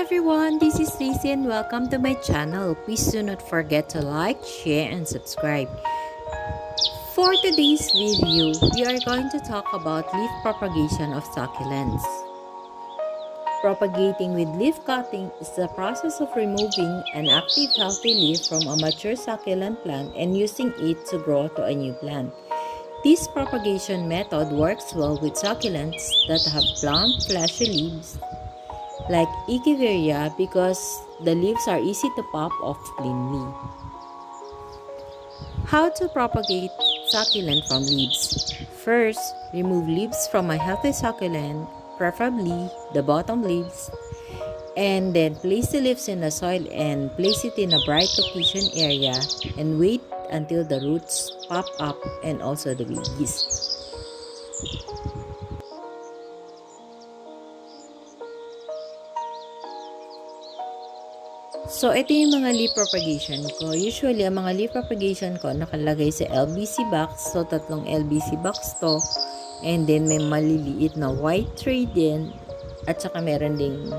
everyone, this is Lizzie and welcome to my channel. Please do not forget to like, share, and subscribe. For today's video, we are going to talk about leaf propagation of succulents. Propagating with leaf cutting is the process of removing an active healthy leaf from a mature succulent plant and using it to grow to a new plant. This propagation method works well with succulents that have plump, fleshy leaves like Echeveria because the leaves are easy to pop off cleanly. How to propagate succulent from leaves? First, remove leaves from a healthy succulent, preferably the bottom leaves, and then place the leaves in the soil and place it in a bright location area and wait until the roots pop up and also the babies. So, ito yung mga leaf propagation ko. Usually, ang mga leaf propagation ko nakalagay sa LBC box. So, 3 LBC box to. And then, may maliliit na white tray din. At saka meron ding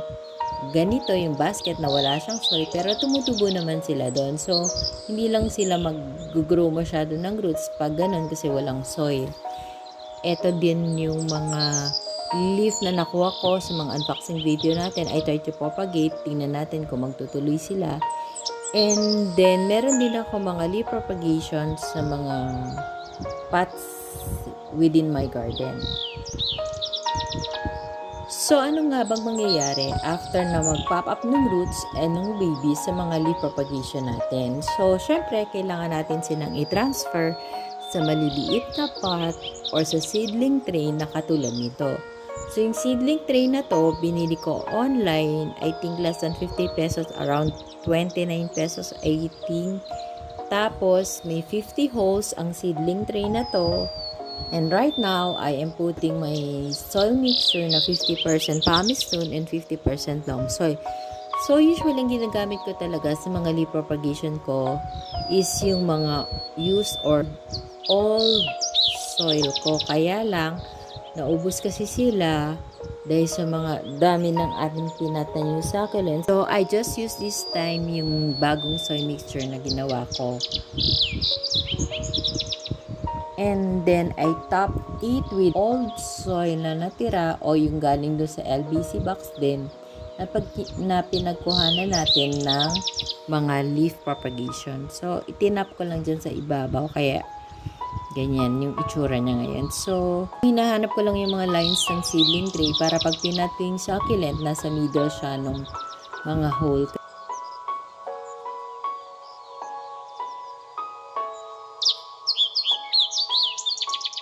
ganito yung basket na wala siyang soil. Pero tumutubo naman sila doon. So, hindi lang sila mag-grow masyado ng roots pag ganun kasi walang soil. Ito din yung mga leaf na nakuha ko sa mga unboxing video natin. I try to propagate. Tingnan natin kung magtutuloy sila. And then, meron din ako mga leaf propagation sa mga pots within my garden. So, ano nga bang mangyayari after na mag-pop up ng roots and ng babies sa mga leaf propagation natin? So, syempre, kailangan natin silang i-transfer sa maliliit na pot or sa seedling tray na katulad nito. So, yung seedling tray na to, binili ko online. I think less than 50 pesos, around 29 pesos, I think. Tapos, may 50 holes ang seedling tray na to. And right now, I am putting my soil mixture na 50% pumice stone and 50% loam soil. So, usually, ang ginagamit ko talaga sa mga leaf propagation ko is yung mga used or old soil ko. Kaya lang, naubos kasi sila dahil sa mga dami ng ating tinatanim succulents. So, I just use this time yung bagong soil mixture na ginawa ko. And then, I top it with old soil na natira o yung galing doon sa LBC box din na pinagkuhanan natin ng mga leaf propagation. So, itinap ko lang dyan sa ibabaw kaya ganyan yung itsura niya ngayon. So, hinahanap ko lang yung mga lines ng seedling tray para pag pinat ko yung succulent, nasa middle siya ng mga hole.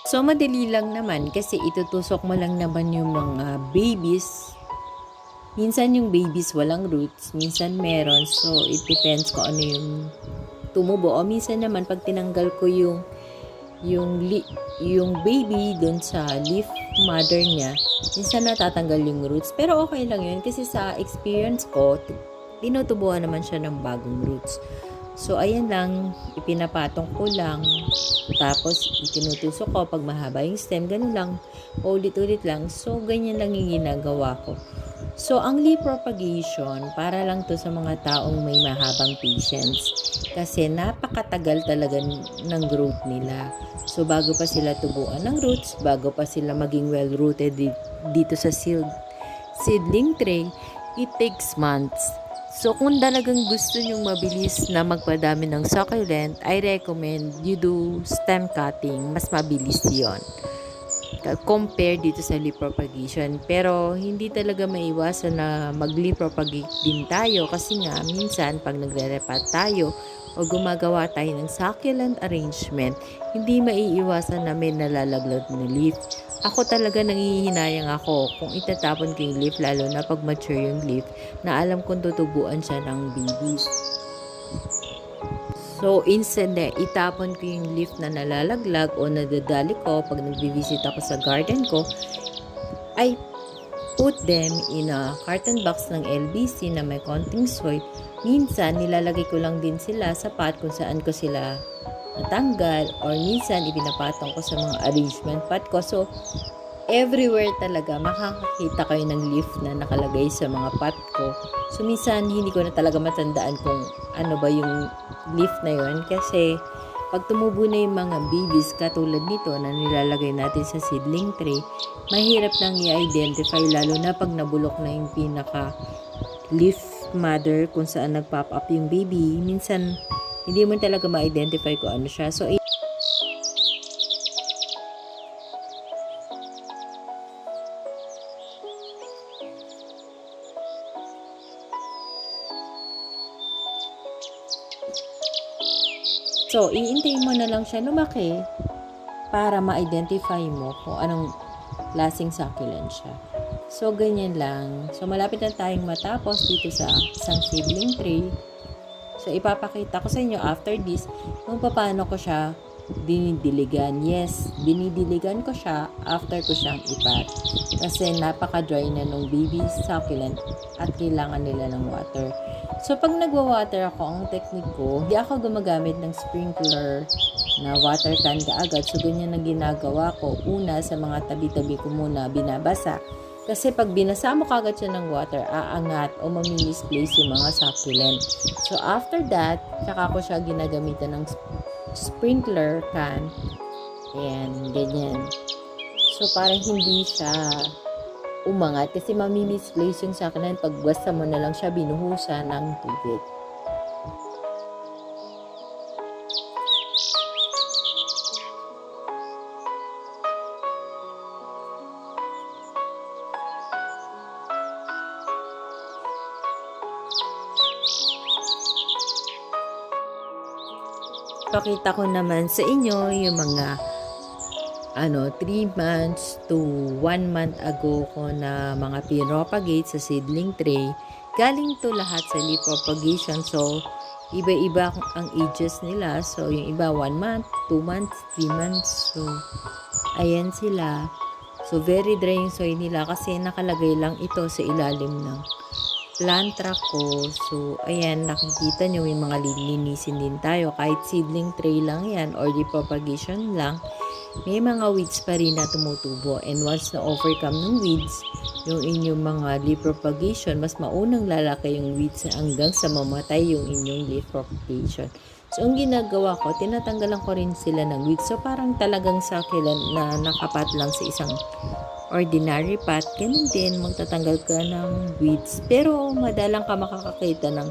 So, madali lang naman kasi itutusok mo lang naman yung mga babies. Minsan yung babies walang roots, minsan meron. So, it depends kung ano yung tumubo. O minsan naman, pag tinanggal ko yung baby dun sa leaf mother niya, minsan natatanggal yung roots. Pero okay lang yun kasi sa experience ko, tinutubuan naman siya ng bagong roots. So, ayan lang, ipinapatong ko lang. Tapos, itinutusok ko pag mahaba yung stem. Ganun lang, ulit-ulit lang. So, ganyan lang yung ginagawa ko. So, ang leaf propagation, para lang to sa mga taong may mahabang patience. Kasi napakatagal talaga ng growth nila. So, bago pa sila tubuan ng roots, bago pa sila maging well-rooted dito sa seedling tray, it takes months. So, kung talagang gusto nyong mabilis na magpadami ng succulent, I recommend you do stem cutting. Mas mabilis yon compare dito sa leaf propagation. Pero, hindi talaga maiwasan na mag-leaf propagate din tayo kasi nga, minsan, pag nagre-repat tayo o gumagawa tayo ng succulent arrangement, hindi maiiwasan na may nalalaglag na leaf. Ako talaga nangihinayang ako kung itatapon ko yung leaf, lalo na pag mature yung leaf, na alam kong tutubuan siya ng babies. So, instead na itapon ko yung leaf na nalalaglag o nadadali ko pag nagbivisit ako sa garden ko, I put them in a carton box ng LBC na may konting soil. Minsan, nilalagay ko lang din sila sa pot kung saan ko sila natanggal or minsan, ibinapatong ko sa mga arrangement pot ko. So, everywhere talaga makakakita kayo ng leaf na nakalagay sa mga pot ko. So minsan hindi ko na talaga matandaan kung ano ba yung leaf na yun kasi pag tumubo na yung mga babies katulad nito na nilalagay natin sa seedling tray, mahirap nang i-identify lalo na pag nabulok na yung pinaka leaf mother kung saan nag-pop up yung baby. Minsan hindi mo talaga ma-identify kung ano siya. So, iintayin mo na lang siya lumaki para ma-identify mo kung anong klaseng succulent siya. So, ganyan lang. So, malapit na tayong matapos dito sa isang seedling tray. So, ipapakita ko sa inyo after this kung paano ko siya dinidiligan. Yes, dinidiligan ko siya after ko siyang ipat. Kasi napaka-dry na nung baby succulent at kailangan nila ng water. So, pag nagwa-water ako, ang technique ko, hindi ako gumagamit ng sprinkler na water can kaagad. So, ganyan ang ginagawa ko. Una, sa mga tabi-tabi ko muna binabasa. Kasi pag binasa mo kagad siya ng water, aangat o mamimisplace yung mga succulent. So, after that, tsaka ko siya ginagamitan ng sprinkler can. Ayan, ganyan. So, parang hindi siya umangat kasi mamimisplace yung succulent pag basta mo na lang siya binuhusan ng tubig. Pakita ko naman sa inyo yung mga 3 months to 1 month ago ko na mga pinropagate sa seedling tray. Galing to lahat sa leaf propagation. So, iba-iba ang ages nila. So, yung iba 1 month, 2 months, 3 months. So, ayan sila. So, very dry yung soil nila kasi nakalagay lang ito sa ilalim ng plant rack ko. So, ayan, nakikita nyo yung mga lilinisin din tayo. Kahit seedling tray lang yan or leaf propagation lang, may mga weeds pa rin na tumutubo. And once na overcome ng weeds, yung inyong mga leaf propagation, mas maunang lalaki yung weeds hanggang sa mamatay yung inyong leaf propagation. So, ang ginagawa ko, tinatanggalan ko rin sila ng weeds. So, parang talagang succulent na nakapat lang sa isang ordinary pot. Ganun din, magtatanggal ka ng weeds. Pero, madalang ka makakakita ng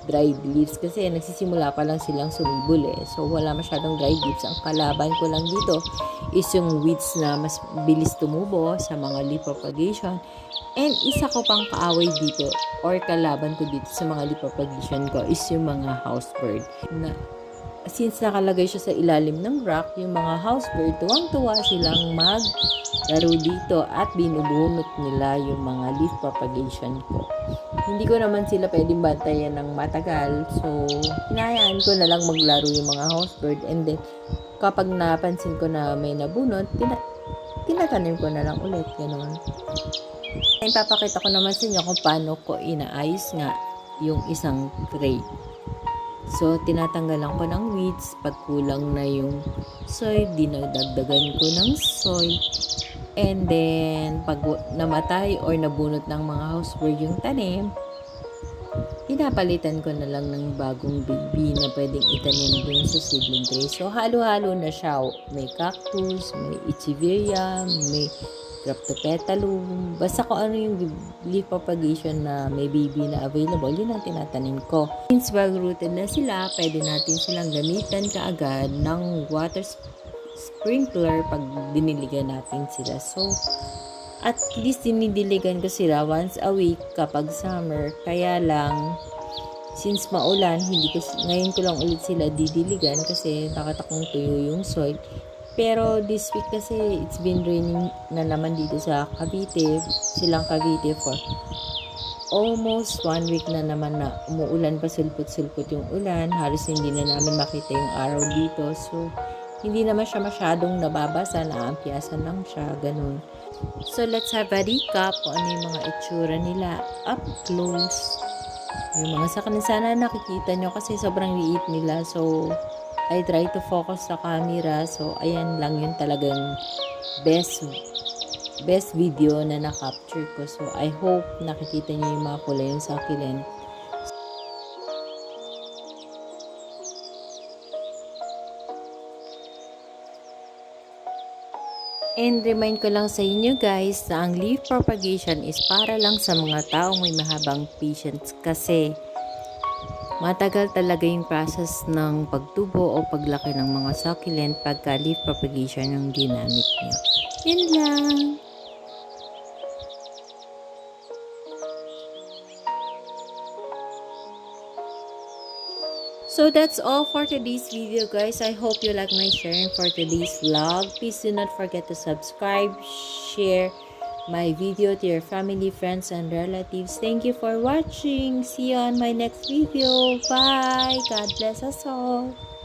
dried leaves kasi nagsisimula pa lang silang sumibol eh. So, wala masyadong dried leaves. Ang kalaban ko lang dito is yung weeds na mas bilis tumubo sa mga leaf propagation. And isa ko pang kaaway dito or kalaban ko dito sa mga leaf propagation ko is yung mga housebird. Since nakalagay siya sa ilalim ng rock, yung mga housebird, tuwang-tuwa silang maglaro dito at binubunot nila yung mga leaf propagation ko. Hindi ko naman sila pwedeng bantayan ng matagal. So, hinayaan ko na lang maglaro yung mga housebird. And then, kapag napansin ko na may nabunot, tinatanim ko na lang ulit. Ganun. Ipapakita ko naman sa inyo kung paano ko inaayos nga yung isang tray. So, tinatanggalan ko ng weeds. Pag kulang na yung soil, dinagdagdagan ko ng soil. And then, pag namatay or nabunot ng mga housebird yung tanim, pinapalitan ko na lang ng bagong baby na pwedeng itanim dun sa seedling tray. So, halo-halo na siya. May cactus, may echeveria, may Cryptopetalum. Basta kung ano yung leaf propagation na may baby na available, yun ang tinatanim ko. Since well-rooted na sila, pwede natin silang gamitan kaagad ng water sprinkler pag diniligan natin sila. So, at least dinidiligan ko sila once a week kapag summer. Kaya lang, since maulan, ngayon ko lang ulit sila didiligan kasi nakatakong tuyo yung soil. Pero this week kasi it's been raining na naman dito sa Cavite, silang Cavite for almost 1 week na naman na umuulan pa, sulpot-sulpot yung ulan. Halos hindi na namin makita yung araw dito. So, hindi naman siya masyadong nababasa, naampiasan lang siya, ganun. So, let's have a recap kung ano yung mga itsura nila up close. Yung mga sakanin, sana nakikita nyo kasi sobrang liit nila. So, I try to focus sa camera. So, ayan lang yung talagang best best video na na-capture ko. So, I hope nakikita niyo yung mga kulay yung succulent. And remind ko lang sa inyo guys na ang leaf propagation is para lang sa mga taong may mahabang patience kasi matagal talaga yung process ng pagtubo o paglaki ng mga succulent pagka leaf propagation yung ginamit nyo. Yun lang! So that's all for today's video guys. I hope you like my sharing for today's vlog. Please do not forget to subscribe, share my video to your family, friends, and relatives. Thank you for watching. See you on my next video. Bye. God bless us all.